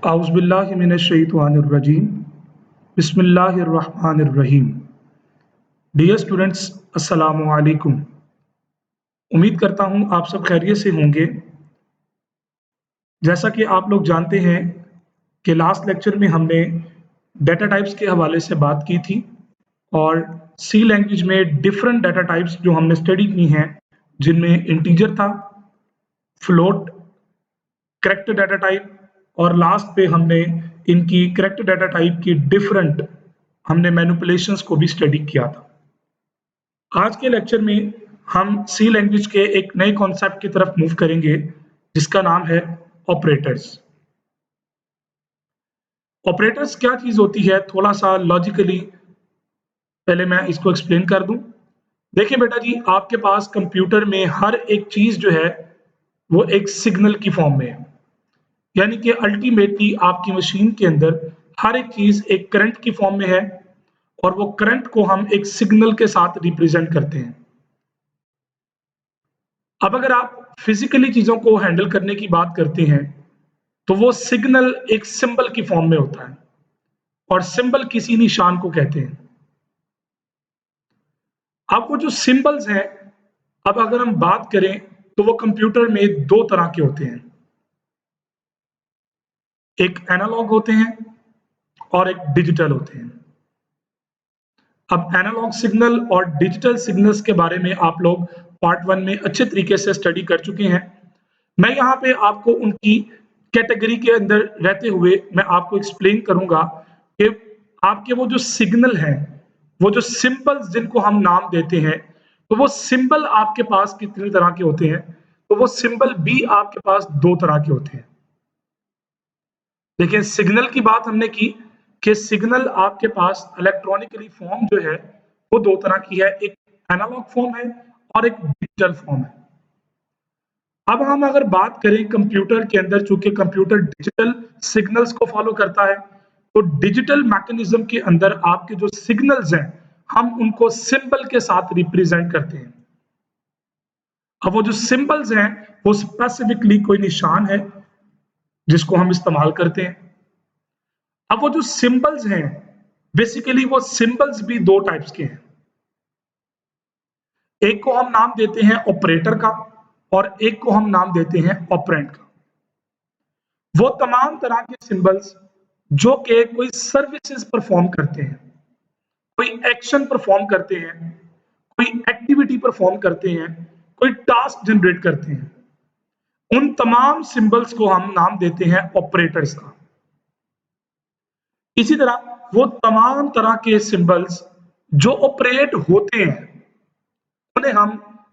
औज़ुबिल्लाहि मिनश्शैतानिर्रजीम बिस्मिल्लाहिर्रहमानिर्रहीम। Dear students, अस्सलामु अलैकुम। उम्मीद करता हूँ आप सब खैरियत से होंगे। जैसा कि आप लोग जानते हैं कि लास्ट लेक्चर में हमने डेटा टाइप्स के हवाले से बात की थी और सी लैंग्वेज में डिफरेंट डेटा टाइप्स जो हमने स्टडी की हैं, जिनमें इंटीजर था, फ्लोट, करैक्टर डेटा टाइप और लास्ट पे हमने इनकी करैक्टर डेटा टाइप की डिफरेंट हमने मैनिपुलेशंस को भी स्टडी किया था। आज के लेक्चर में हम सी लैंग्वेज के एक नए कॉन्सेप्ट की तरफ मूव करेंगे जिसका नाम है ऑपरेटर्स। ऑपरेटर्स क्या चीज होती है, थोड़ा सा लॉजिकली पहले मैं इसको एक्सप्लेन कर दूं। देखिए बेटा जी, आपके पास कंप्यूटर में हर एक चीज जो है वो एक सिग्नल की फॉर्म में है, यानी कि अल्टीमेटली आपकी मशीन के अंदर हर एक चीज एक करंट की फॉर्म में है और वो करंट को हम एक सिग्नल के साथ रिप्रेजेंट करते हैं। अब अगर आप फिजिकली चीजों को हैंडल करने की बात करते हैं तो वो सिग्नल एक सिंबल की फॉर्म में होता है और सिंबल किसी निशान को कहते हैं। अब वो जो सिंबल्स हैं, अब अगर हम बात करें तो वो कंप्यूटर में दो तरह के होते हैं, एक एनालॉग होते हैं और एक डिजिटल होते हैं। अब एनालॉग सिग्नल और डिजिटल सिग्नल्स के बारे में आप लोग पार्ट 1 में अच्छे तरीके से स्टडी कर चुके हैं। मैं यहाँ पे आपको उनकी कैटेगरी के अंदर रहते हुए मैं आपको एक्सप्लेन करूंगा कि आपके वो जो सिग्नल हैं, वो जो सिंबल्स जिनको हम नाम देते हैं, तो वो सिंबल आपके पास कितनी तरह के होते हैं, तो वो सिंबल भी आपके पास दो तरह के होते हैं। देखिए, सिग्नल की बात हमने की कि सिग्नल आपके पास इलेक्ट्रॉनिकली फॉर्म जो है वो दो तरह की है, एक एनालॉग फॉर्म है और एक डिजिटल फॉर्म है। अब हम अगर बात करें कंप्यूटर के अंदर, चूंकि कंप्यूटर डिजिटल सिग्नल्स को फॉलो करता है, तो डिजिटल मैकेनिज्म के अंदर आपके जो सिग्नल्स हैं हम उनको सिंबल के साथ रिप्रेजेंट करते हैं। अब वो जो सिंबल्स हैं वो स्पेसिफिकली कोई निशान है जिसको हम इस्तेमाल करते हैं। अब वो जो सिंबल्स हैं, बेसिकली वो सिंबल्स भी दो टाइप्स के हैं। एक को हम नाम देते हैं ऑपरेटर का और एक को हम नाम देते हैं ऑपरेंड का। वो तमाम तरह के सिंबल्स जो कि कोई सर्विसेज परफॉर्म करते हैं, कोई एक्शन परफॉर्म करते हैं, कोई एक्टिविटी परफॉर्म करते हैं, कोई टास्क जनरेट करते हैं, उन तमाम सिंबल्स को हम नाम देते हैं ऑपरेटर्स का। इसी तरह वो तमाम तरह के सिंबल्स जो ऑपरेट होते हैं उन्हें हम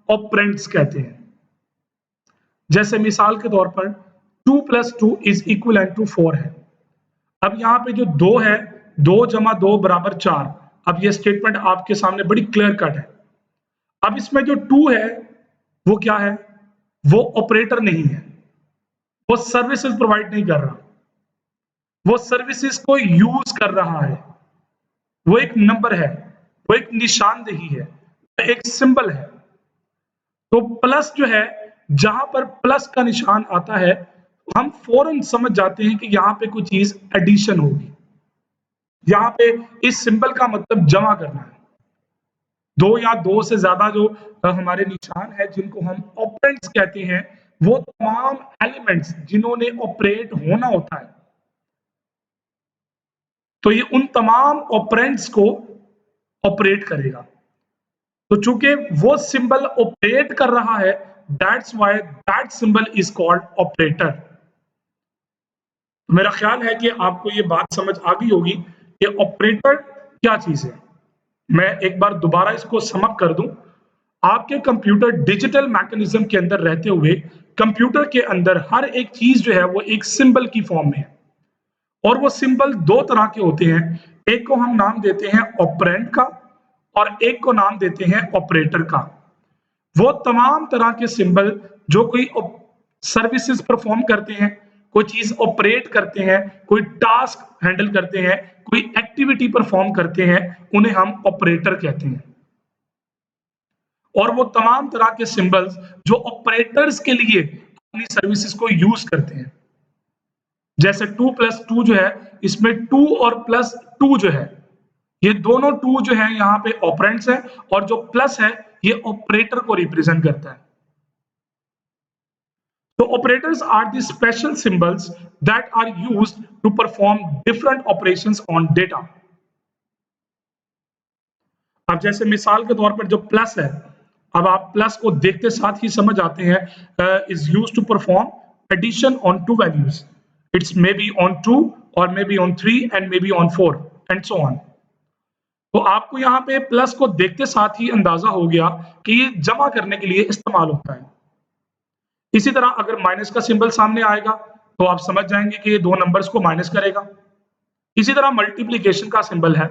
ऑपरेंड्स कहते हैं। जैसे मिसाल के तौर पर 2 + 2 इज इक्वल टू 4 है। अब यहाँ पे जो 2 है, 2 + 2 = 4। अब ये स्टेटमेंट आपके सामने बड़ी क्लियर कट है। अब इसमें जो 2 है वो क्या है, वो ऑपरेटर नहीं है, वो सर्विसेज प्रोवाइड नहीं कर रहा, वो सर्विसेज को यूज कर रहा है, वो एक नंबर है, वो एक निशानदेही है, वो एक सिंबल है। तो प्लस जो है, जहां पर प्लस का निशान आता है हम फौरन समझ जाते हैं कि यहां पे कोई चीज एडिशन होगी। यहां पे इस सिंबल का मतलब जमा करना है। दो या दो से ज्यादा जो हमारे निशान है जिनको हम ऑपरेंड्स कहते हैं, वो तमाम एलिमेंट्स जिन्होंने ऑपरेट होना होता है, तो ये उन तमाम ऑपरेंड्स को ऑपरेट करेगा। तो चूंकि वो सिंबल ऑपरेट कर रहा है, that's why that symbol is called operator. मेरा ख्याल है कि आपको ये बात समझ आ गई होगी कि ऑपरेटर क्या चीज है। मैं एक बार दोबारा इसको समअप कर दूं। आपके कंप्यूटर डिजिटल मैकेनिज्म के अंदर रहते हुए कंप्यूटर के अंदर हर एक चीज जो है वो एक सिंबल की फॉर्म में है और वो सिंबल दो तरह के होते हैं। एक को हम नाम देते हैं ऑपरेंड का और एक को नाम देते हैं ऑपरेटर का। वो तमाम तरह के सिंबल जो कोई सर्विसेज परफॉर्म करते हैं, कोई चीज ऑपरेट करते हैं, कोई टास्क हैंडल करते हैं, कोई एक्टिविटी परफॉर्म करते हैं, उन्हें हम ऑपरेटर कहते हैं। और वो तमाम तरह के सिंबल्स जो ऑपरेटर्स के लिए अपनी सर्विसेज को यूज करते हैं, जैसे 2+2 जो है, इसमें 2 और +2 जो है, ये दोनों 2 जो है यहाँ पे ऑपरेंड्स है, और जो प्लस है ये ऑपरेटर को रिप्रेजेंट करता है। So operators are the special symbols that are used to perform different operations on data. अब जैसे मिसाल के तौर पर जो प्लस है, अब आप प्लस को देखते साथ ही समझ आते हैं, is used to perform addition on two values, it's may be on 2 और may be on 3 and may be on 4 and so on. तो आपको यहाँ पे प्लस को देखते साथ ही अंदाजा हो गया कि ये जमा करने के लिए इस्तेमाल होता है। इसी तरह अगर माइनस का सिंबल सामने आएगा तो आप समझ जाएंगे कि ये दो नंबर्स को माइनस करेगा। इसी तरह मल्टीप्लीकेशन का सिंबल है,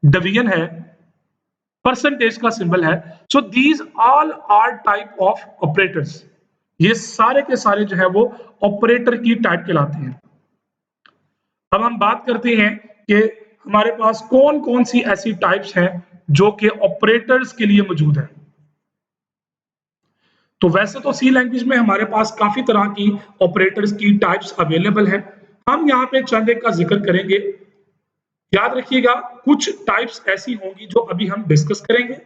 डिवीजन है, परसेंटेज का सिंबल है। So these all are type of operators, ये सारे के सारे जो है वो ऑपरेटर की टाइप कहलाते हैं। अब हम बात करते हैं कि हमारे पास कौन कौन सी ऐसी टाइप्स हैं जो कि ऑपरेटर्स के लिए मौजूद है। तो वैसे तो सी लैंग्वेज में हमारे पास काफी तरह की ऑपरेटर्स की टाइप्स अवेलेबल है। हम यहाँ पे चंद एक का जिक्र करेंगे। याद रखिएगा, कुछ टाइप्स ऐसी होंगी जो अभी हम डिस्कस करेंगे,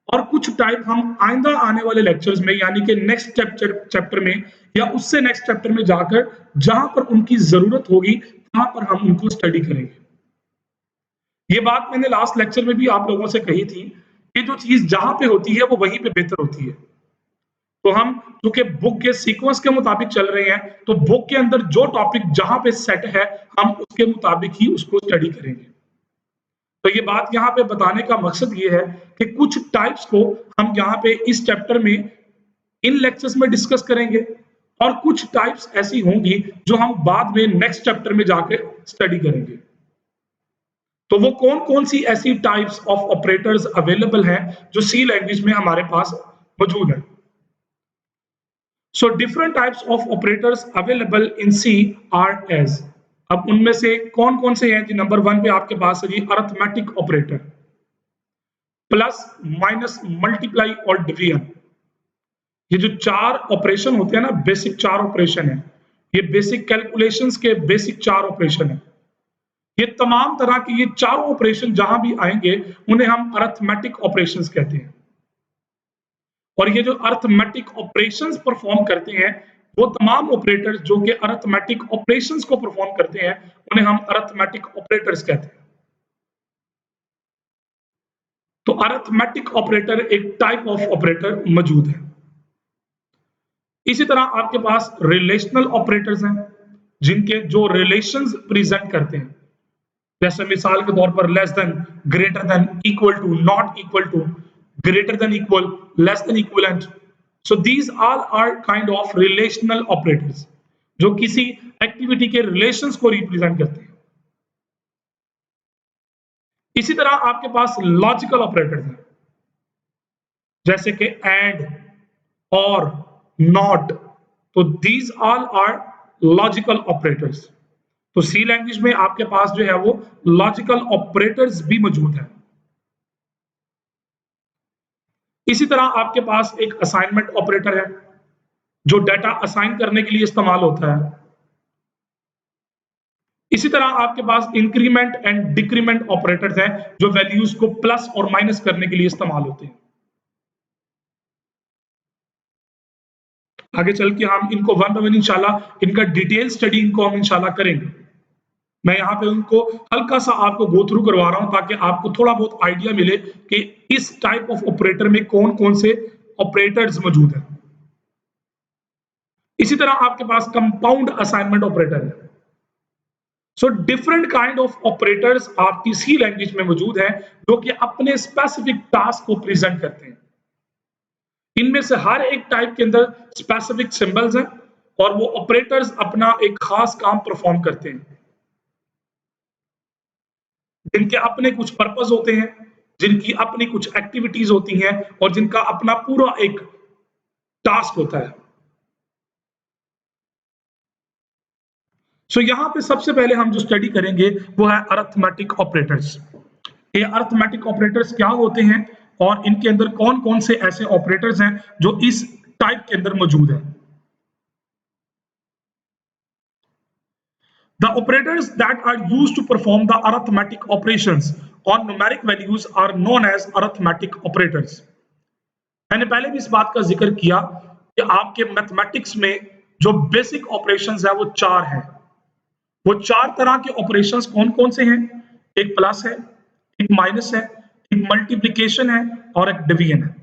और कुछ टाइप हम आइंदा आने वाले लेक्चर्स में, यानी कि नेक्स्ट चैप्टर में या उससे नेक्स्ट चैप्टर में जाकर जहां पर उनकी जरूरत होगी वहां पर हम उनको स्टडी करेंगे। ये बात मैंने लास्ट लेक्चर में भी आप लोगों से कही थी कि जो चीज जहां पे होती है वो वहीं पे बेहतर होती है। तो हम क्योंकि बुक के सीक्वेंस के मुताबिक चल रहे हैं, तो बुक के अंदर जो टॉपिक जहां पे सेट है हम उसके मुताबिक ही उसको स्टडी करेंगे। तो ये बात यहाँ पे बताने का मकसद ये है कि कुछ टाइप्स को हम यहाँ पे इस चैप्टर में इन लेक्चर्स में डिस्कस करेंगे, और कुछ टाइप्स ऐसी होंगी जो हम बाद में नेक्स्ट चैप्टर में जाकर स्टडी करेंगे। तो वो कौन कौन सी ऐसी टाइप्स ऑफ ऑपरेटर्स अवेलेबल हैं जो सी लैंग्वेज में हमारे पास मौजूद है। So different types of operators available in C are as, अब उनमें से कौन कौन से हैं जी। नंबर 1 पे आपके पास है जी arithmetic operator, plus, minus, multiply और डिवीजन। ये जो चार ऑपरेशन होते हैं ना, बेसिक चार ऑपरेशन है, ये बेसिक कैलकुलेशंस के बेसिक चार ऑपरेशन है। ये तमाम तरह के ये चारों ऑपरेशन जहां भी आएंगे उन्हें हम अरिथमेटिक ऑपरेशंस कहते हैं। और ये जो अरिथमेटिक ऑपरेशंस परफॉर्म करते हैं, वो तमाम ऑपरेटर्स जो कि अरिथमेटिक ऑपरेशंस को परफॉर्म करते हैं उन्हें हम अरिथमेटिक ऑपरेटर्स कहते हैं। तो अरिथमेटिक ऑपरेटर एक टाइप ऑफ ऑपरेटर मौजूद है। इसी तरह आपके पास रिलेशनल ऑपरेटर्स हैं जिनके जो रिलेशंस प्रेजेंट करते हैं, जैसे मिसाल के तौर पर less than, greater than, equal to, not equal to, greater than equal, less than equivalent. So these all are kind of relational operators जो किसी एक्टिविटी के रिलेशंस को रिप्रेजेंट करते हैं। इसी तरह आपके पास लॉजिकल ऑपरेटर्स हैं जैसे कि एंड, और, नॉट। तो these all are logical operators। तो सी लैंग्वेज में आपके पास जो है वो लॉजिकल ऑपरेटर्स भी मौजूद है। इसी तरह आपके पास एक असाइनमेंट ऑपरेटर है जो डाटा असाइन करने के लिए इस्तेमाल होता है। इसी तरह आपके पास इंक्रीमेंट एंड डिक्रीमेंट ऑपरेटर्स हैं जो वैल्यूज को प्लस और माइनस करने के लिए इस्तेमाल होते हैं। आगे चल के हम इनको वन बाय वन इंशाल्लाह इनका डिटेल स्टडी इनको हम इंशाल्लाह करेंगे। मैं यहाँ पे उनको हल्का सा आपको गो थ्रू करवा रहा हूं ताकि आपको थोड़ा बहुत आइडिया मिले कि इस टाइप ऑफ ऑपरेटर में कौन कौन से ऑपरेटर्स मौजूद हैं। इसी तरह आपके पास कंपाउंड असाइनमेंट ऑपरेटर है। So different kind of operators आपकी सी लैंग्वेज में मौजूद है जो कि अपने स्पेसिफिक टास्क को प्रेजेंट करते हैं। इनमें से हर एक टाइप के अंदर स्पेसिफिक सिंबल्स हैं और वो ऑपरेटर्स अपना एक खास काम परफॉर्म करते हैं, जिनके अपने कुछ पर्पस होते हैं, जिनकी अपनी कुछ एक्टिविटीज होती हैं और जिनका अपना पूरा एक टास्क होता है। सो यहां पे सबसे पहले हम जो स्टडी करेंगे वो है अरिथमेटिक ऑपरेटर्स। ये अरिथमेटिक ऑपरेटर्स क्या होते हैं और इनके अंदर कौन कौन से ऐसे ऑपरेटर्स हैं जो इस टाइप के अंदर मौजूद है। The operators that are used to perform the arithmetic operations on numeric values are known as arithmetic operators. मैंने पहले भी इस बात का जिक्र किया कि आपके मैथमेटिक्स में जो बेसिक ऑपरेशंस है वो 4 हैं। वो 4 तरह के ऑपरेशंस कौन-कौन से हैं? एक प्लस है, एक माइनस है, एक मल्टीप्लिकेशन है और एक डिवीजन है।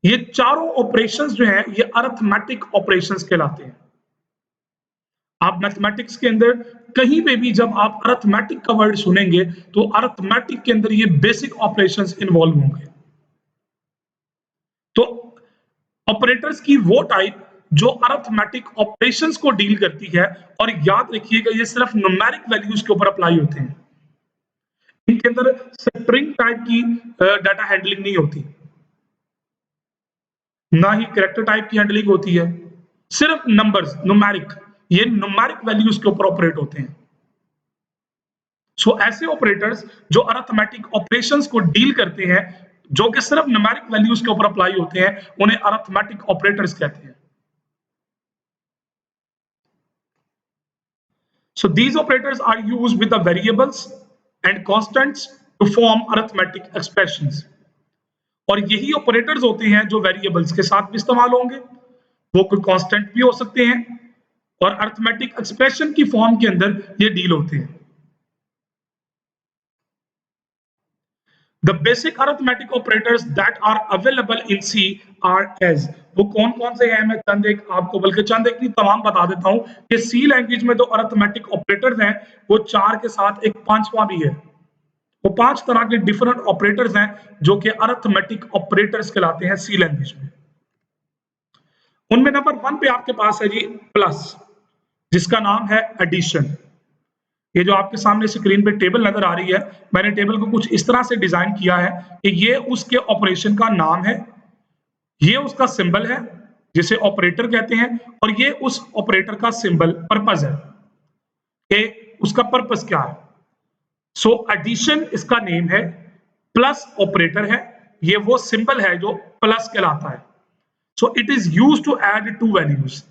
ये चारों ऑपरेशंस जो हैं ये अरिथमेटिक ऑपरेशंस कहलाते हैं। आप मैथमेटिक्स के अंदर कहीं पे भी जब आप अरिथमेटिक का वर्ड सुनेंगे तो अरिथमेटिक के अंदर ये बेसिक ऑपरेशंस इन्वॉल्व होंगे। तो ऑपरेटर्स की वो टाइप जो अरिथमेटिक ऑपरेशंस को डील करती है, और याद रखिएगा ये सिर्फ न्यूमेरिक वैल्यूज के ऊपर अप्लाई होते हैं। इनके अंदर स्ट्रिंग टाइप की डाटा हैंडलिंग नहीं होती, ना ही कैरेक्टर टाइप की हैंडलिंग होती है, सिर्फ नंबर्स न्यूमेरिक, ये न्यूमेरिक वैल्यूज के ऊपर ऑपरेट होते हैं। सो ऐसे ऑपरेटर्स जो अरिथमेटिक ऑपरेशंस को डील करते हैं, जो कि सिर्फ न्यूमेरिक वैल्यूज के ऊपर अप्लाई होते हैं, उन्हें अरिथमेटिक ऑपरेटर्स कहते हैं। So these operators are used with the variables and constants to form arithmetic expressions. और यही ऑपरेटर्स होते हैं जो वेरिएबल्स के साथ भी इस्तेमाल होंगे, वो कोई कांस्टेंट भी हो सकते हैं, और अरिथमेटिक एक्सप्रेशन की फॉर्म के अंदर ये डील होते हैं। The basic arithmetic operators that are available in C are as, वो कौन-कौन से हैं मैं चंद एक आपको बल्कि चंद एक नहीं तमाम बता देता हूं कि C लैंग्वेज में जो अरिथमेटिक ऑपरेटर्स हैं वो 4 के साथ एक 5वां भी है। वो 5 तरह के डिफरेंट ऑपरेटर्स हैं जो कि अरिथमेटिक ऑपरेटर्स कहलाते हैं C लैंग्वेज में। उनमें नंबर 1 पे आपके पास है जी प्लस, जिसका नाम है एडिशन। ये जो आपके सामने स्क्रीन पे टेबल नजर आ रही है, मैंने टेबल को कुछ इस तरह से डिजाइन किया है कि ये उसके ऑपरेशन का नाम है, ये उसका सिंबल है जिसे ऑपरेटर कहते हैं, और ये उस ऑपरेटर का सिंबल पर्पस है कि उसका पर्पस क्या है। सो एडिशन इसका नेम है, प्लस ऑपरेटर है, ये वो सिंबल है जो प्लस कहलाता है। So it is used to add 2 values.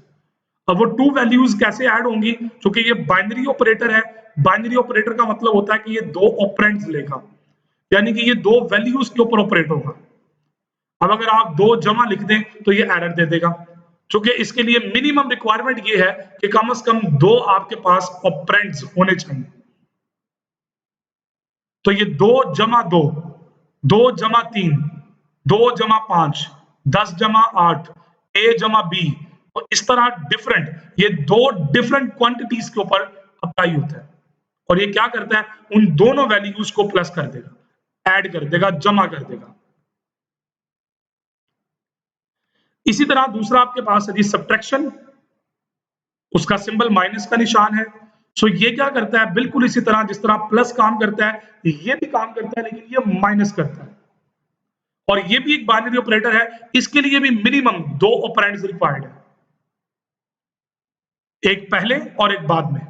अब वो 2 वैल्यूज कैसे ऐड होंगी, क्योंकि ये बाइनरी ऑपरेटर है। बाइनरी ऑपरेटर का मतलब होता है कि ये 2 ऑपरेंड्स लेगा, यानी कि ये 2 वैल्यूज के ऊपर ऑपरेट होगा। अब अगर आप 2 जमा लिख दें तो ये एरर दे देगा, क्योंकि इसके लिए मिनिमम रिक्वायरमेंट ये है कि कम से कम 2 आपके पास ऑपरेंड्स होने चाहिए। तो ये 2 जमा 2, 2 जमा 3, 2 जमा 5, 10 जमा 8, ए जमा बी, तो इस तरह डिफरेंट, ये 2 डिफरेंट क्वांटिटीज के ऊपर अप्लाई होता है, और ये क्या करता है, उन दोनों वैल्यूज को प्लस कर देगा, ऐड कर देगा, जमा कर देगा। इसी तरह दूसरा आपके पास है जी सब्ट्रैक्शन, उसका सिंबल माइनस का निशान है। सो ये क्या करता है, बिल्कुल इसी तरह जिस तरह प्लस काम करता है, ये भी काम करता है, लेकिन ये माइनस करता है, और ये भी एक बाइनरी ऑपरेटर है। इसके लिए भी मिनिमम 2 ऑपरेंड्स रिक्वायर्ड है, एक पहले और एक बाद में।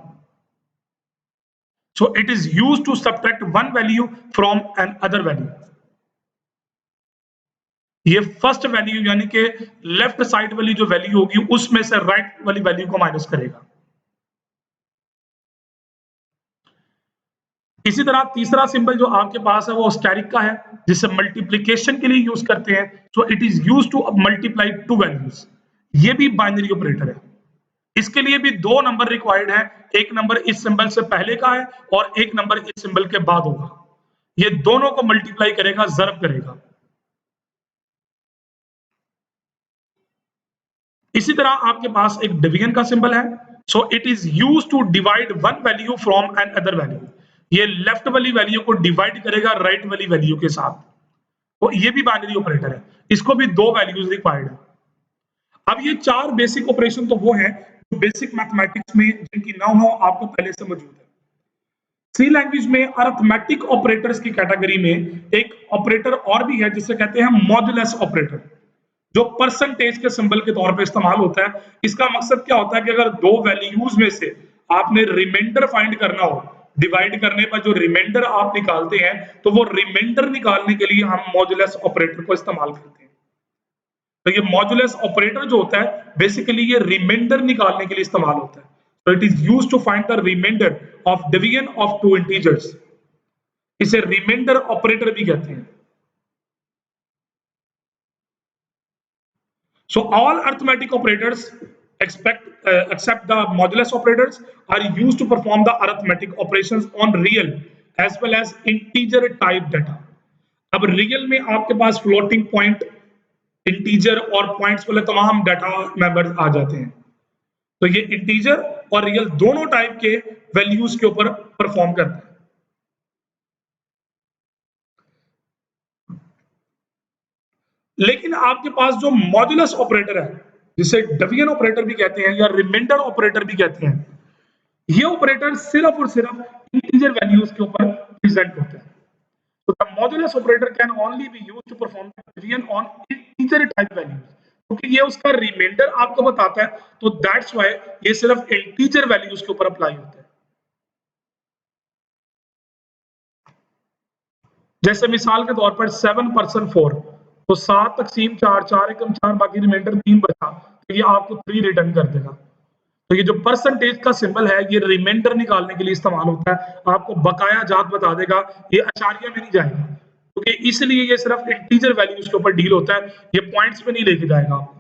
So it is used to subtract one value from another value. ये फर्स्ट वैल्यू यानी कि लेफ्ट साइड वाली जो वैल्यू होगी उसमें से राइट वाली वैल्यू को माइनस करेगा। इसी तरह तीसरा सिंबल जो आपके पास है वो स्टेरिक का है, जिसे मल्टीप्लिकेशन के लिए यूज करते हैं। सो it is use to multiply 2 values. ये भी बाइनरी ऑपरेटर है। इसके लिए भी 2 नंबर रिक्वायर्ड है, एक नंबर इस सिंबल से पहले का है और एक नंबर इस सिंबल के बाद होगा। ये दोनों को मल्टीप्लाई करेगा, ज़र्ब करेगा। इसी तरह आपके पास एक डिवीजन का सिंबल है। So it is use to divide one value from another value. ये लेफ्ट वाली वैल्यू को डिवाइड करेगा राइट वाली वैल्यू के साथ। तो ये भी बाइनरी ऑपरेटर है, इसको भी 2 वैल्यूज रिक्वायर्ड है। अब ये 4 बेसिक ऑपरेशन तो वो हैं जो बेसिक मैथमेटिक्स में जिनकी ना हो आपको पहले से मौजूद है। सी लैंग्वेज में अरिथमेटिक ऑपरेटर्स की कैटेगरी में एक ऑपरेटर और भी है जिसे कहते हैं मॉड्यूलस ऑपरेटर, जो परसेंटेज के सिंबल के तौर पे इस्तेमाल होता है। इसका मकसद क्या होता है कि अगर 2 वैल्यूज में से आपने रिमाइंडर फाइंड करना हो, डिवाइड करने पर जो रिमाइंडर आप निकालते हैं, तो वो रिमाइंडर निकालने के लिए हम मॉड्यूलस ऑपरेटर को इस्तेमाल करते हैं। तो ये मॉड्यूलस ऑपरेटर जो होता है बेसिकली ये रिमाइंडर निकालने के लिए इस्तेमाल होता है। So it is used to find the remainder of division of two integers. इसे रिमाइंडर ऑपरेटर भी कहते हैं. So all arithmetic operators except the modulus operators are used to perform the arithmetic operations on real as well as integer type data. अब real में आपके पास floating point, integer और points वाले तमाम डाटा मेंबर्स आ जाते हैं. तो ये इंटीजर और रियल दोनों टाइप के वैल्यूज के ऊपर परफॉर्म करते हैं. लेकिन आपके पास जो मॉड्यूलस ऑपरेटर है, जिसे डिवीजन ऑपरेटर भी कहते हैं या रिमाइंडर ऑपरेटर भी कहते हैं, ये ऑपरेटर सिर्फ और सिर्फ इंटीजर वैल्यूज के ऊपर प्रेजेंट होते हैं. So the modulus operator can only be used to perform the division on integer type values. क्योंकि ये उसका रिमाइंडर आपको बताता है, तो दैट्स व्हाई ये सिर्फ इंटीजर वैल्यूज के ऊपर अप्लाई होता है. जैसे मिसाल के तौर पर 7/4, तो 7 तकसीम 4, 4 एकम 4, बाकी रिमाइंडर 3 बचा, तो ये आपको 3 रिटर्न कर देगा. तो ये जो परसेंटेज का सिंबल है, ये रिमाइंडर निकालने के लिए इस्तेमाल होता है. आपको बकाया जात बता देगा, ये अशारिया में नहीं जाएगा, क्योंकि इसलिए ये सिर्फ इंटीजर वैल्यूज के ऊपर डील होता है, ये पॉइंट्स पे नहीं लेके जाएगा आपको.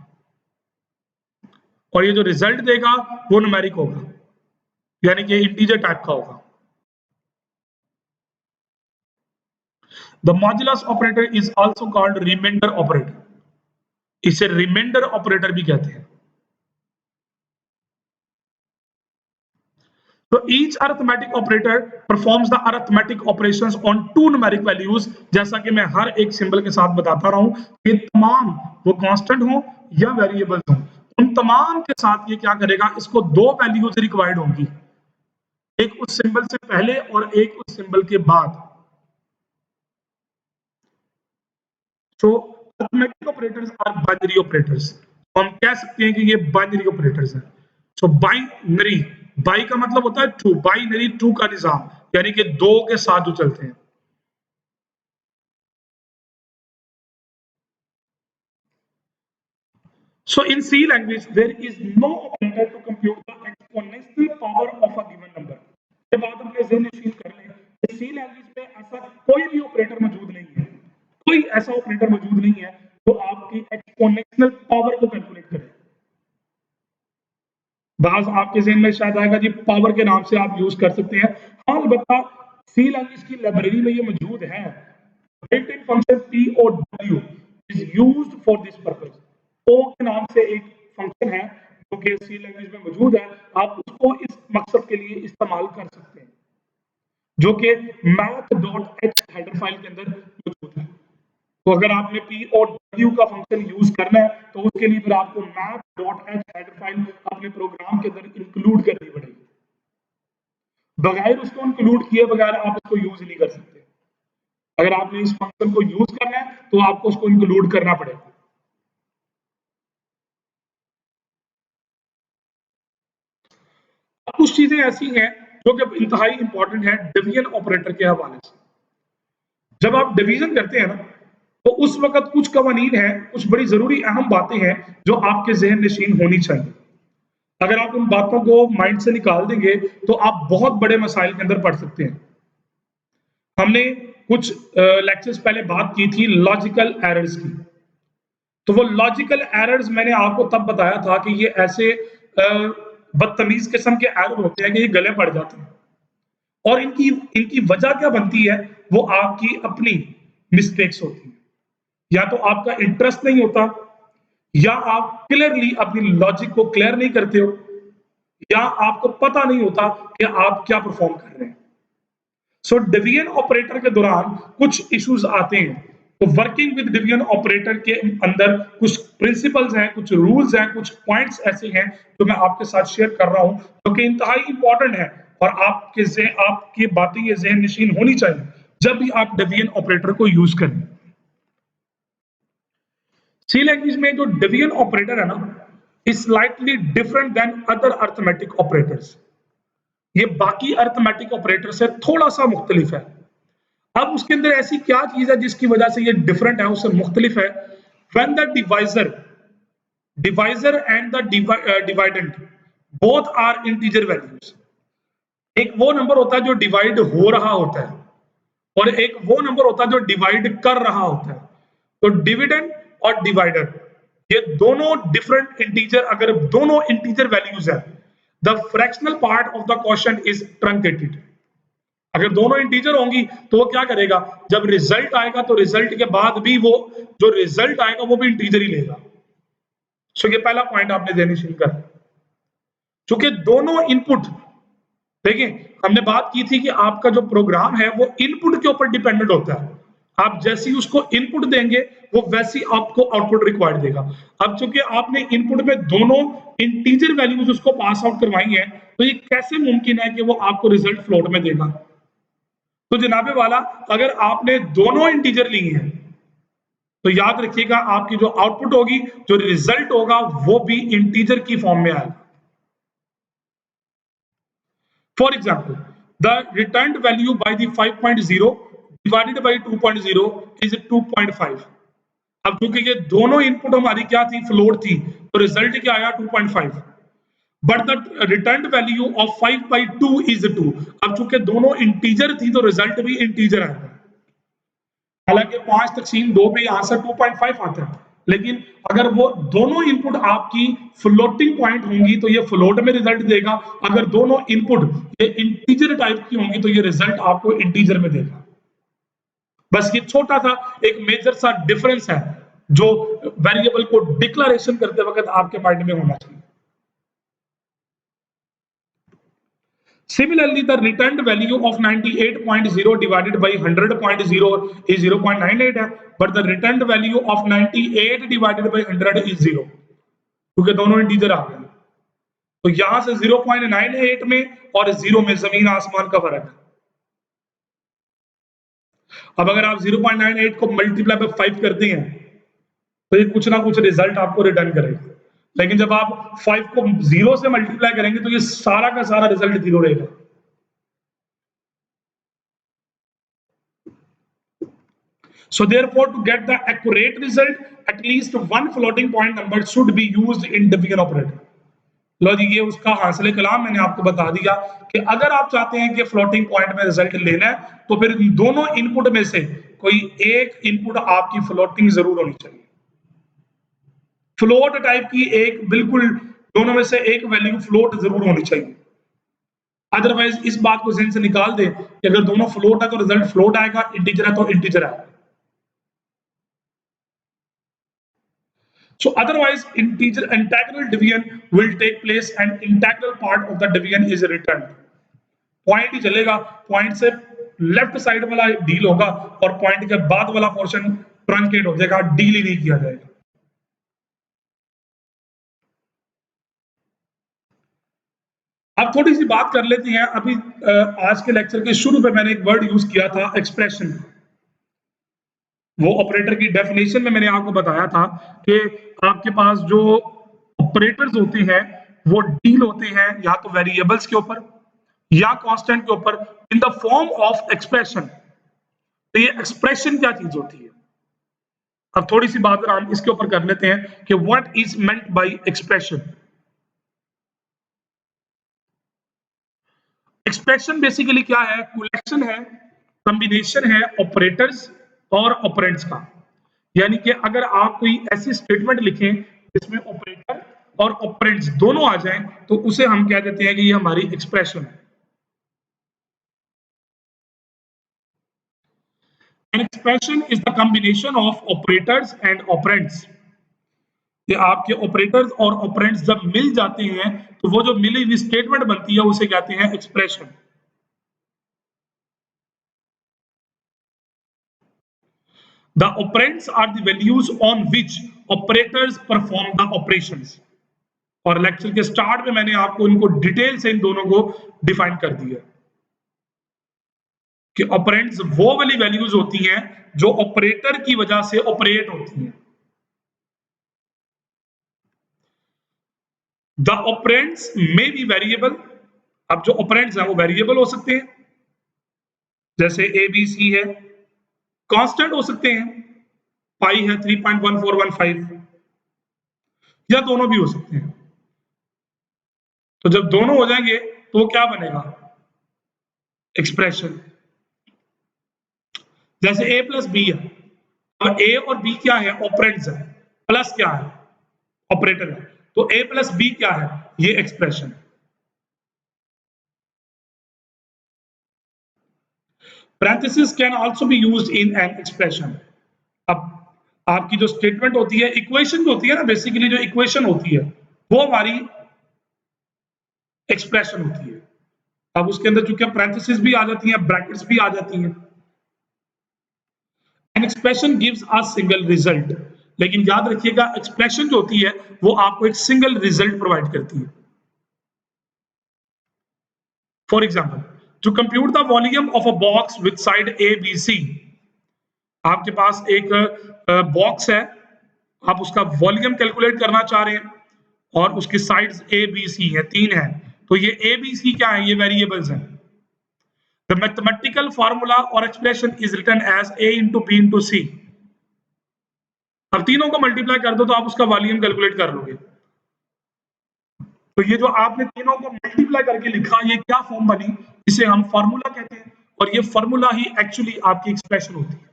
और ये जो रिजल्ट देगा वो न्यूमेरिक होगा, यानी कि इंटीजर टाइप का होगा. The modulus operator is also called remainder operator. इसे रिमाइंडर ऑपरेटर भी कहते हैं. So each arithmetic operator performs the arithmetic operations on two numeric values. जैसा कि मैं हर एक सिंबल के साथ बताता रहा हूं, ये तमाम वो कांस्टेंट हो या वेरिएबल्स हो, उन तमाम के साथ ये क्या करेगा, इसको दो वैल्यूज रिक्वायर्ड होंगी, एक उस सिंबल से पहले और एक उस सिंबल के बाद. So arithmetic operators are binary operators. तो हम कह सकते हैं कि ये बाइनरी ऑपरेटर्स हैं. So बाइनरी, बाई का मतलब होता है टू, बाइनरी टू का निजाम, यानी कि दो के साथ जो चलते हैं. So in C language there is no operator to compute the exponential power of a given number. ये बात अपने ज़हन में फील कर लें, C लैंग्वेज में ऐसा कोई भी ऑपरेटर मौजूद नहीं है, कोई ऐसा ऑपरेटर मौजूद नहीं है जो आपकी एक्सपोनेंशियल पावर को कैलकुलेट करे. बाज आपके ज़हन में शायद आएगा जी पावर के नाम से आप यूज कर सकते हैं. हाँ, अलबत्ता सी लैंग्वेज की लाइब्रेरी में ये मौजूद है. Built in function P O W is used for this purpose. O के नाम से एक फंक्शन है जो कि सी लैंग्वेज में मौजूद है, आप उसको इस मकसद के लिए इस्तेमाल कर सकते हैं, जो कि math.h हेडर फाइल के अंदर मौजूद है. तो अगर आपने पी और डब्ल्यू का फंक्शन यूज करना है, तो उसके लिए फिर आपको math.h हेडर फाइल अपने प्रोग्राम के अंदर इंक्लूड करनी पड़ेगी. बगैर उसको इंक्लूड किए बगैर आप इसको यूज नहीं कर सकते. अगर आपने इस फंक्शन को यूज करना है तो आपको उसको इंक्लूड करना पड़ेगा. अब कुछ चीजें ऐसी हैं जो कि इंतहाई इंपॉर्टेंट है डिवीजन ऑपरेटर के हवाले से. जब आप डिवीजन करते हैं ना, तो उस वक्त कुछ कवानीन है, कुछ बड़ी जरूरी अहम बातें हैं जो आपके जहन नशीन होनी चाहिए. अगर आप उन बातों को माइंड से निकाल देंगे तो आप बहुत बड़े मसाइल के अंदर पढ़ सकते हैं. हमने कुछ लेक्चर्स पहले बात की थी लॉजिकल एरर्स की. तो वो लॉजिकल एरर्स मैंने आपको तब बताया था कि ये ऐसे बदतमीज किस्म के एरर होते हैं कि ये गले पड़ जाते हैं, और इनकी इनकी वजह क्या बनती है, वो आपकी अपनी मिस्टेक्स होती हैं. या तो आपका इंटरेस्ट नहीं होता, या आप क्लियरली अपनी लॉजिक को क्लियर नहीं करते हो, या आपको पता नहीं होता कि आप क्या परफॉर्म कर रहे हैं. सो डिवीजन ऑपरेटर के दौरान कुछ इश्यूज आते हैं. तो वर्किंग विद डिवीजन ऑपरेटर के अंदर कुछ प्रिंसिपल्स हैं, कुछ रूल्स हैं, कुछ पॉइंट्स ऐसे हैं जो मैं आपके साथ शेयर कर रहा हूं, जो कि इंतहाई इंपॉर्टेंट है, और आपकी बातें ये ज़हन नशीन होनी चाहिए जब भी आप डिवीजन ऑपरेटर को यूज करें. सी लैंग्वेज में जो डिवीजन ऑपरेटर है ना, is slightly different than other arithmetic operators. ये बाकी अर्थमेटिक ऑपरेटर से थोड़ा सा मुख्तलिफ है. अब उसके अंदर ऐसी क्या चीज है जिसकी वजह से ये डिफरेंट है, उससे मुख्तलिफ है. When the divisor and the dividend both are integer values. एक वो नंबर होता है जो डिवाइड हो रहा होता है और एक वो नंबर होता है जो डिवाइड कर रहा होता है। तो डिविडेंड और डिवाइडर ये दोनों डिफरेंट इंटीजर, अगर दोनों इंटीजर वैल्यूज है, the fractional part of the question is truncated. अगर दोनों इंटीजर होंगी तो वो क्या करेगा, जब रिजल्ट आएगा तो रिजल्ट के बाद भी वो जो रिजल्ट आएगा वो भी इंटीजर ही लेगा। सो ये पहला पॉइंट आपने देनी शुरू कर। क्योंकि दोनों इनपुट, देखिए हमने बात की थी कि आपका जो प्रोग्राम है वो इनपुट के ऊपर डिपेंडेंट होता है। आप जैसी उसको इनपुट देंगे वो वैसी आपको आउटपुट रिक्वायर्ड देगा। अब चूंकि आपने इनपुट में दोनों इंटीजर वैल्यूज उसको पास आउट करवाई है, तो ये कैसे मुमकिन है कि वो आपको रिजल्ट फ्लोट में देगा। तो जनाबे वाला, अगर आपने दोनों इंटीजर ली हैं तो याद रखिएगा आपकी जो आउटपुट होगी, जो रिजल्ट होगा वो भी इंटीजर की फॉर्म में आएगा। For example, the returned value by the 5.0 divided by 2.0 is 2.5। अब क्योंकि ये दोनों इनपुट हमारी क्या थी, फ्लोट थी, तो रिजल्ट क्या आया 2.5। But the return value of 5/2 is 2। अब चूंकि दोनों इंटीजर थी तो रिजल्ट भी इंटीजर आएगा। हालांकि 5/2 पे यहां से 2.5 आता है, लेकिन अगर वो दोनों इनपुट आपकी फ्लोटिंग पॉइंट होंगी तो ये फ्लोट में रिजल्ट देगा। अगर दोनों इनपुट ये इंटीजर टाइप की होंगी तो ये रिजल्ट आपको इंटीजर में देगा। बस ये छोटा सा एक मेजर सा डिफरेंस है जो वेरिएबल को डिक्लेरेशन करते वक्त आपके माइंड में होना चाहिए। Similarly, the returned value of 98.0 divided by 100.0 is 0.98 है, but the returned value of 98 divided by 100 is 0, क्योंकि दोनों इंटीजर आ गए। तो यहां से 0.98 में और 0 में जमीन आसमान का फर्क है। अब अगर आप 0.98 को मल्टीप्लाई बाय 5 करते हैं तो ये कुछ ना कुछ रिजल्ट आपको रिटर्न करेगा, लेकिन जब आप 5 को 0 से मल्टीप्लाई करेंगे तो ये सारा का सारा रिजल्ट 0 रहेगा। So therefore, to get the accurate result, at least one floating point number should be used in division operator. लो जी, ये उसका हासिल कलाम मैंने आपको बता दिया कि अगर आप चाहते हैं कि फ्लोटिंग पॉइंट में रिजल्ट लेना है तो फिर दोनों इनपुट में से कोई एक इनपुट आपकी फ्लोटिंग जरूर होनी चाहिए। फ्लोट टाइप की एक बिल्कुल दोनों में से एक वैल्यू फ्लोट जरूर होनी चाहिए। अदरवाइज इस बात को जहन से निकाल दे कि अगर दोनों फ्लोट है तो रिजल्ट फ्लोट आएगा, इंटीजर है तो इंटीजर आएगा। So otherwise, integral division will take place and integral part of the division is returned. Point ही चलेगा, पॉइंट से लेफ्ट साइड वाला डील होगा और पॉइंट के बाद वाला पोर्शन ट्रंकेट हो जाएगा, डील ही नहीं किया जाएगा। अब थोड़ी सी बात कर लेते हैं। अभी आज के लेक्चर के शुरू में मैंने एक वर्ड यूज किया था, एक्सप्रेशन। वो ऑपरेटर की डेफिनेशन में मैंने आपको बताया था कि आपके पास जो ऑपरेटर्स होते हैं वो डील होते हैं या तो वेरिएबल्स के ऊपर या कांस्टेंट के ऊपर in the form of expression. तो ये एक्सप्रेशन क्या चीज होती है, अब थोड़ी सी बात हम इसके ऊपर कर लेते हैं कि what is meant by expression. Expression basically क्या है, कलेक्शन है, कॉम्बिनेशन है ऑपरेटर्स और ऑपरेंड्स का। यानी कि अगर आप कोई ऐसी स्टेटमेंट लिखें जिसमें ऑपरेटर और ऑपरेंड्स दोनों आ जाएं तो उसे हम कह देते हैं कि ये हमारी एक्सप्रेशन है। An expression is the combination of operators and operands। कि आपके ऑपरेटर्स और ऑपरेंड्स जब मिल जाते हैं तो वो जो मिली हुई स्टेटमेंट बनती है उसे कहते हैं expression. The operands are the values on which operators perform the operations। और लेक्चर के स्टार्ट में मैंने आपको इनको डिटेल से इन दोनों को डिफाइन कर दिया कि ऑपरेंड्स वो वाली वैल्यूज होती हैं जो ऑपरेटर की वजह से ऑपरेट होती हैं। द ऑपरेंड्स में बी वेरिएबल। अब जो ऑपरेंड्स हैं वो वेरिएबल हो सकते हैं, जैसे ए बी सी है, कांस्टेंट हो सकते हैं, पाई है 3.1415, या दोनों भी हो सकते हैं। तो जब दोनों हो जाएंगे तो वो क्या बनेगा, एक्सप्रेशन। जैसे a प्लस बी है, और a और b क्या है, ऑपरेंड्स है, प्लस क्या है, ऑपरेटर है, तो a प्लस बी क्या है, ये expression. Parentheses can also be used in an expression। अब आपकी जो स्टेटमेंट होती है, इक्वेशन जो होती है ना, बेसिकली जो इक्वेशन होती है वो हमारी एक्सप्रेशन होती है। अब उसके अंदर चूंकि पैरेंथेसिस भी आ जाती हैं, ब्रैकेट्स भी आ जाती हैं। An expression gives a single result, लेकिन याद रखिएगा एक्सप्रेशन जो होती है वो आपको एक सिंगल रिजल्ट प्रोवाइड करती है। For example, to compute the volume of a box with side A B C, आपके पास एक बॉक्स है, आप उसका वॉल्यूम कैलकुलेट करना चाह रहे हैं और उसकी साइड्स ए बी सी है, 3 है, तो ये ए बी सी क्या है, ये वेरिएबल्स हैं। द मैथमेटिकल फार्मूला और expression is written as a into B into C. अब तीनों को मल्टीप्लाई कर दो तो आप उसका वॉल्यूम कैलकुलेट कर लोगे। तो ये जो आपने तीनों को मल्टीप्लाई करके लिखा, ये क्या फॉर्म बनी, इसे हम फार्मूला कहते हैं, और ये फार्मूला ही एक्चुअली आपकी एक्सप्रेशन होती है।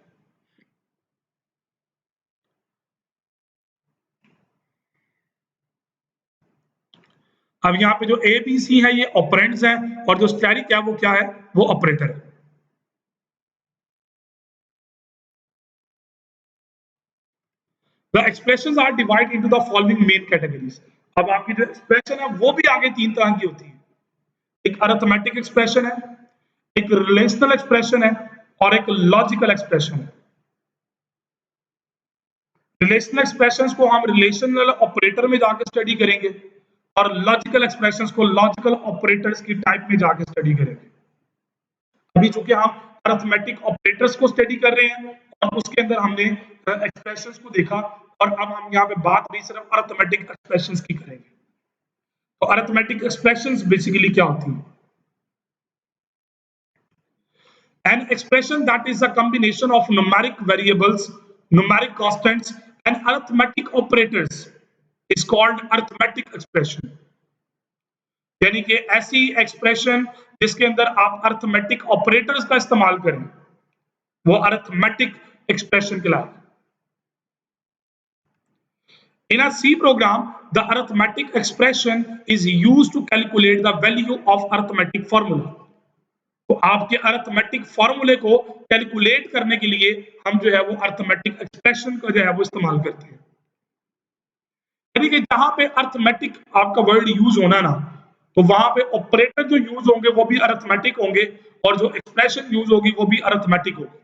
अब यहाँ पे जो ए बी सी है ये ऑपरेंड्स हैं, और जो स्टेरिक है वो क्या है, वो ऑपरेटर है। The expressions are divided into the following main categories। अब आपकी जो एक्सप्रेशन है वो भी आगे 3 तरह की होती है। एक अरिथमेटिक एक्सप्रेशन है, एक रिलेशनल एक्सप्रेशन है, और एक लॉजिकल एक्सप्रेशन है। रिलेशनल एक्सप्रेशंस को हम रिलेशनल ऑपरेटर में जाके स्टडी करेंगे, और लॉजिकल एक्सप्रेशंस को लॉजिकल ऑपरेटर्स की टाइप में जाके स्टडी करेंगे। अभी चूंकि हम अरिथमेटिक ऑपरेटर्स को स्टडी कर रहे हैं और उसके अंदर हमने एक्सप्रेशंस को देखा, और अब हम यहाँ पे बात भी सिर्फ अरिथमेटिक एक्सप्रेशंस की करेंगे। तो अरिथमेटिक एक्सप्रेशंस बेसिकली क्या होती हैं? An expression that is a combination of numeric variables, numeric constants, and arithmetic operators is called arithmetic expression। यानी कि ऐसी एक्सप्रेशन जिसके अंदर आप अरिथमेटिक ऑपरेटर्स का इस्तेमाल करें, वो अरिथमेटिक एक्सप्रेशन कहलाती है। In a C program, the arithmetic expression is used to calculate the value of arithmetic formula। तो आपके अरिथमेटिक फॉर्मूले को कैलकुलेट करने के लिए हम जो है वो अरिथमेटिक एक्सप्रेशन का जो है वो इस्तेमाल करते हैं। यानी कि जहां पे अरिथमेटिक आपका वर्ड यूज होना ना, तो वहां पे ऑपरेटर जो यूज होंगे वो भी अरिथमेटिक होंगे, और जो एक्सप्रेशन यूज होगी वो भी अरिथमेटिक होगी।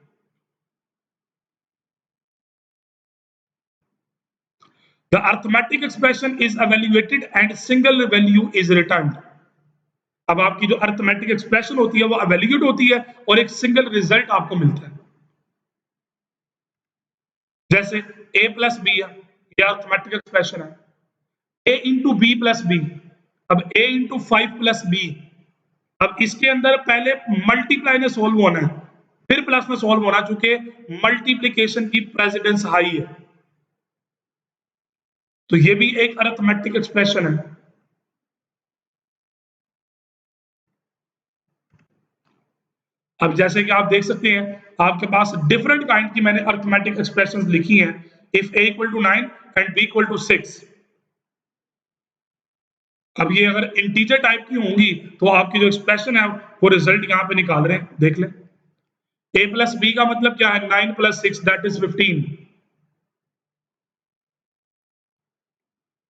The arithmetic expression is evaluated and single value is returned. अब आपकी जो अरिथमेटिक एक्सप्रेशन होती है वो evaluate होती है और एक सिंगल रिजल्ट आपको मिलता है। जैसे a प्लस बी है, ये अरिथमेटिक एक्सप्रेशन है, a into B plus B. अब a इंटू 5 प्लस बी, अब इसके अंदर पहले मल्टीप्लाई में सोल्व होना है, फिर प्लस में सोल्व होना, चूंकि मल्टीप्लीकेशन की प्रेसिडेंस हाई है, तो ये भी एक अरिथमेटिक एक्सप्रेशन है। अब जैसे कि आप देख सकते हैं आपके पास डिफरेंट काइंड की मैंने अरिथमेटिक एक्सप्रेशंस लिखी हैं। If a equal to 9 and b equal to 6। अब ये अगर इंटीजर टाइप की होंगी तो आपकी जो एक्सप्रेशन है वो रिजल्ट यहाँ पे निकाल रहे हैं, देख लें। a प्लस बी का मतलब क्या है, 9 plus 6 that is 15।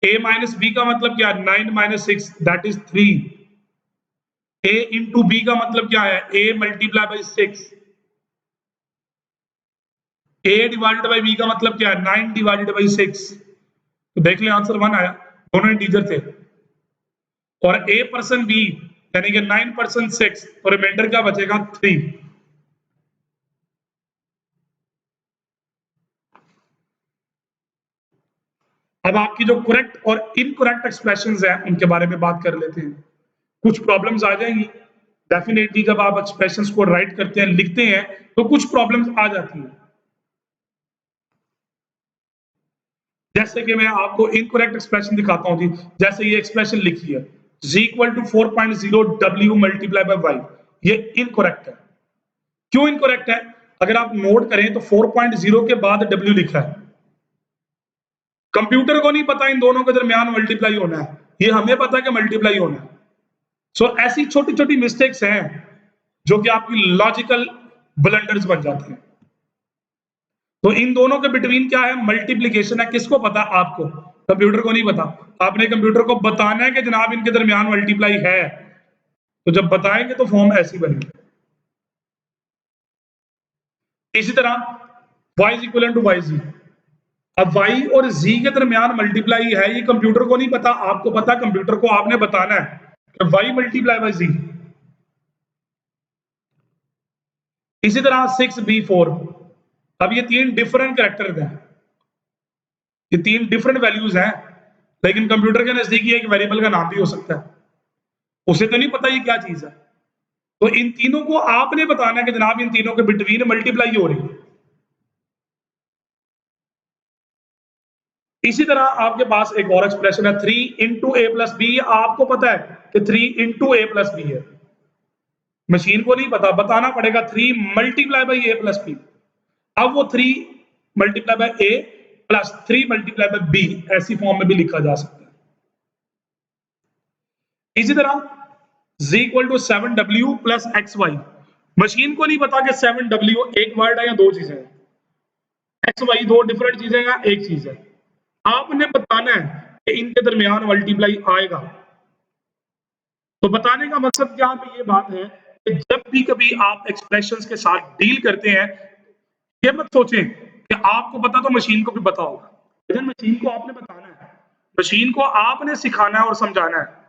a minus B का मतलब क्या है, 9 minus 6 that is 3। a into B का मतलब क्या है, a multiply by 6। a divided by b का मतलब क्या है, 9 डिवाइडेड बाई 6। तो देख लें आंसर 1 आया, दोनों इंटीजर थे। और a परसेंट b यानी कि 9 परसेंट 6, तो रिमाइंडर क्या बचेगा, 3। अब आपकी जो करेक्ट और इनकरेक्ट एक्सप्रेशंस हैं उनके बारे में बात कर लेते हैं। कुछ प्रॉब्लम्स आ जाएंगी डेफिनेटली, जब आप एक्सप्रेशंस को राइट करते हैं, लिखते हैं, तो कुछ प्रॉब्लम्स आ जाती हैं। जैसे कि मैं आपको इनकरेक्ट एक्सप्रेशन दिखाता हूं जी। जैसे ये एक्सप्रेशन लिखी है, z equal to 4.0 w multiply by y, ये इनकरेक्ट है। क्यों इनकरेक्ट है? अगर आप नोट करें तो 4.0 के बाद w लिखा है, कंप्यूटर को नहीं पता इन दोनों के दरमियान मल्टीप्लाई होना है, ये हमें पता है कि मल्टीप्लाई होना है। सो ऐसी छोटी छोटी मिस्टेक्स हैं जो कि आपकी लॉजिकल ब्लंडर्स बन जाते हैं। तो इन दोनों के बिटवीन क्या है? मल्टीप्लीकेशन है। किसको पता? आपको, कंप्यूटर को नहीं पता। आपने कंप्यूटर को बताना है कि जनाब इनके दरमियान मल्टीप्लाई है, तो जब बताएंगे तो फॉर्म ऐसी बनेगी। इसी तरह y is equal to Y G. अब y और z के दरमियान मल्टीप्लाई है, ये कंप्यूटर को नहीं पता, आपको पता। कंप्यूटर को आपने बताना है कि y मल्टीप्लाई बाय z। इसी तरह 6b4। अब ये तीन डिफरेंट कैरेक्टर्स हैं, ये तीन डिफरेंट वैल्यूज हैं, लेकिन कंप्यूटर के नजदीक ये एक वेरिएबल का नाम भी हो सकता है, उसे तो नहीं पता ये क्या चीज है। तो इन तीनों को आपने बताना है कि जनाब इन तीनों के बिटवीन मल्टीप्लाई हो रही है। इसी तरह आपके पास एक और एक्सप्रेशन है 3 इंटू ए प्लस बी। आपको पता है कि 3 इंटू ए प्लस बी है, मशीन को नहीं पता, बताना पड़ेगा 3 multiply by A plus B. अब वो 3 multiply by A plus 3 multiply by B ऐसी फॉर्म में भी लिखा जा सकता है। इसी तरह z equal to 7w plus xy। Machine को नहीं पता कि 7w एक वर्ड है या दो चीजें हैं, xy दो डिफरेंट चीजें हैं या एक चीज है। आपने बताना है कि इनके दरमियान मल्टीप्लाई आएगा। तो बताने का मकसद क्या है? ये बात है कि जब भी कभी आप एक्सप्रेशंस के साथ डील करते हैं, ये मत सोचें कि आपको पता तो मशीन को भी पता होगा, लेकिन मशीन को आपने बताना है, मशीन को आपने सिखाना है और समझाना है।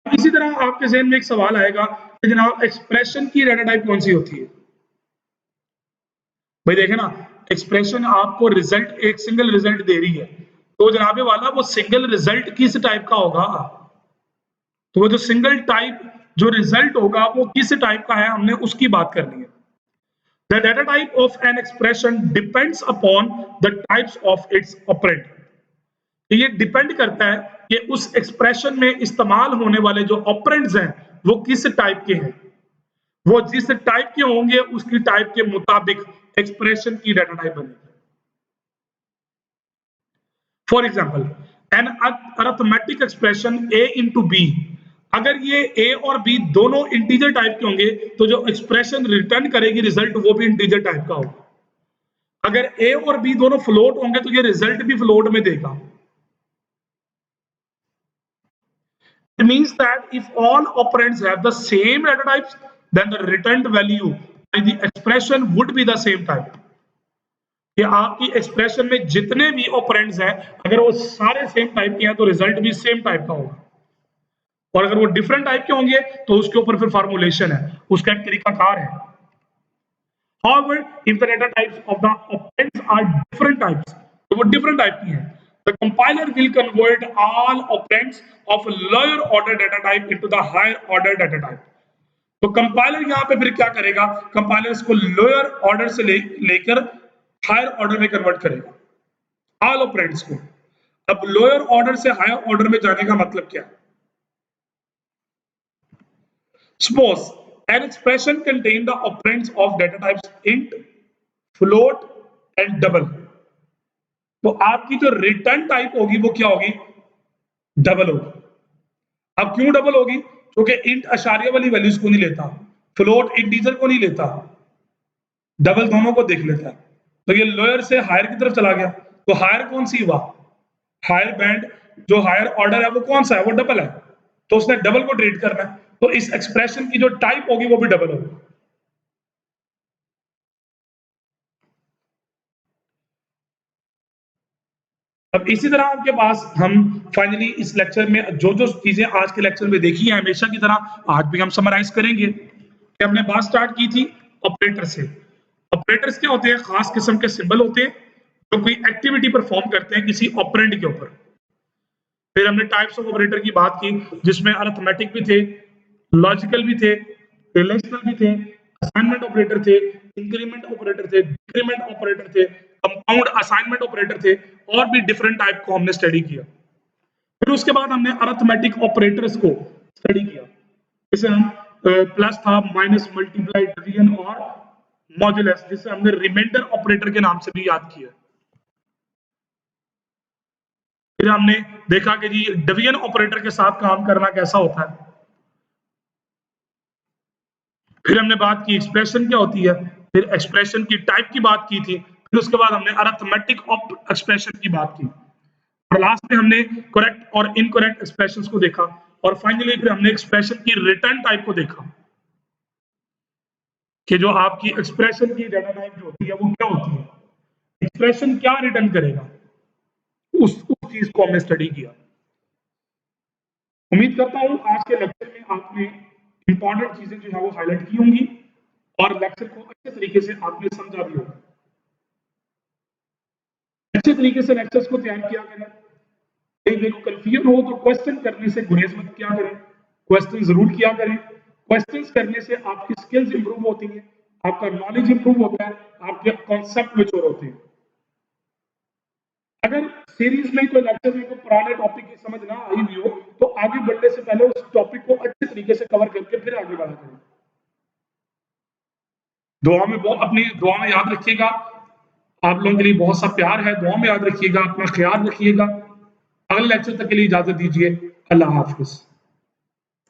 इसी तरह आपके ज़हन में एक सवाल आएगा कि जनाब एक्सप्रेशन की डाटा टाइप कौन सी होती है? भाई देखे ना, एक्सप्रेशन आपको रिजल्ट, एक सिंगल रिजल्ट दे रही है, तो जनाबे वाला वो सिंगल रिजल्ट किस टाइप का होगा? तो वो जो सिंगल टाइप जो रिजल्ट होगा वो किस टाइप का है, हमने उसकी बात करनी है। The data type of an expression depends upon the types of its operand। ये डिपेंड करता है कि उस एक्सप्रेशन में इस्तेमाल होने वाले जो ऑपरेंड्स हैं वो किस टाइप के हैं। वो जिस टाइप के होंगे उसकी टाइप के मुताबिक एक्सप्रेशन की डाटा टाइप बनेगी। For example an arithmetic expression a into B, अगर ये a और b दोनों इंटीजर टाइप के होंगे तो जो एक्सप्रेशन रिटर्न करेगी रिजल्ट वो भी इंटीजर टाइप का होगा। अगर a और b दोनों फ्लोट होंगे तो ये रिजल्ट भी फ्लोट में देगा। It means that if all operands have the same data types, then the returned value by the expression would be the same type। कि आपकी एक्सप्रेशन में जितने भी ऑपरेंड्स हैं अगर वो सारे सेम टाइप के हैं तो रिजल्ट भी सेम टाइप का होगा, और अगर वो डिफरेंट टाइप के होंगे तो उसके ऊपर फिर फॉर्मुलेशन है, उसका एक तरीकाकार है। However, if the data types of the operands are different types, तो वो डिफरेंट टाइप की हैं, the compiler will convert all operands of lower order data type into the higher order data type। तो कंपाइलर यहाँ पे फिर क्या करेगा? कंपाइलर इसको लोअर ऑर्डर से लेकर हायर ऑर्डर में कन्वर्ट करेगा ऑल ऑपरेंड्स को। अब लोअर ऑर्डर से हायर ऑर्डर में जाने का मतलब क्या है? Suppose an expression contain the operands of data types int, float and double. तो आपकी जो रिटर्न टाइप होगी वो क्या होगी? डबल होगी। अब क्यों डबल होगी? क्योंकि इंट अशारिया वाली वैल्यूज को नहीं लेता, फ्लोट इंटीजर को नहीं लेता, डबल दोनों को देख लेता है। तो ये लोअर से हायर की तरफ चला गया, तो हायर कौन सी हुआ? हायर बैंड, जो हायर ऑर्डर है वो कौन सा है? वो डबल है, तो उसने डबल को ट्रीट करना है, तो इस एक्सप्रेशन की जो टाइप होगी वो भी डबल होगी। अब इसी तरह आपके पास हम फाइनली इस लेक्चर में जो जो चीजें आज के लेक्चर में देखी है हमेशा की तरह आज भी हम समराइज करेंगे कि हमने बात स्टार्ट की थी ऑपरेटर से। ऑपरेटर्स क्या होते हैं? खास किस्म के सिंबल होते हैं जो कोई एक्टिविटी परफॉर्म करते हैं किसी ऑपरेंड के ऊपर। फिर हमने टाइप्स ऑफ ऑपरेटर की बात की जिसमें अरिथमेटिक भी थे, लॉजिकल भी थे, रिलेशनल भी थे, असाइनमेंट ऑपरेटर थे, इंक्रीमेंट ऑपरेटर थे, डिक्रीमेंट ऑपरेटर थे, कंपाउंड असाइनमेंट ऑपरेटर थे, और भी डिफरेंट टाइप को हमने स्टडी किया। फिर उसके बाद हमने अरिथमेटिक ऑपरेटर्स को स्टडी किया, जैसे हम प्लस था, माइनस, मल्टीप्लाई, डिवीजन और मॉड्यूलस, जिसे हमने रिमाइंडर ऑपरेटर के नाम से भी याद किया। फिर हमने देखा कि जी डिवीजन ऑपरेटर के साथ काम करना कैसा होता है। फिर हमने बात की एक्सप्रेशन क्या होती है, फिर एक्सप्रेशन की टाइप की बात की थी, फिर उसके बाद हमने अरिथमेटिक एक्सप्रेशन की बात की, और लास्ट में हमने करेक्ट और इनकरेक्ट एक्सप्रेशंस को देखा, और फाइनली फिर हमने एक्सप्रेशन की रिटर्न टाइप को देखा कि जो आपकी एक्सप्रेशन की डाटा टाइप जो होती है वो क्या होती है, एक्सप्रेशन क्या रिटर्न करेगा, उस चीज को हमने स्टडी किया। उम्मीद करता हूं आज के लेक्चर में आपने इंपॉर्टेंट चीजें जो है वो हाईलाइट की होंगी और लेक्चर को अच्छे तरीके से आपने समझा भी होगा। अच्छे तरीके से लेक्चर्स को तैयार किया करें, कहीं देखो कंफ्यूजन हो तो क्वेश्चन करने से गुरेज मत किया करें, क्वेश्चन जरूर किया करें। क्वेश्चंस करने से आपकी स्किल्स इंप्रूव होती हैं, आपका नॉलेज इंप्रूव होता है, आपके कॉन्सेप्ट मैच्योर होते हैं। अगर सीरीज में कोई लेक्चर में कोई पुराने टॉपिक की समझ ना आई हुई हो तो आगे बढ़ने से पहले उस टॉपिक को अच्छे तरीके से कवर करके फिर आगे बढ़ा करें। दुआ में अपनी दुआ में याद रखिएगा, आप लोगों के लिए बहुत सा प्यार है, दुआ में याद रखिएगा, अपना ख्याल रखिएगा। अगले लेक्चर तक के लिए इजाजत दीजिए, अल्लाह हाफिज।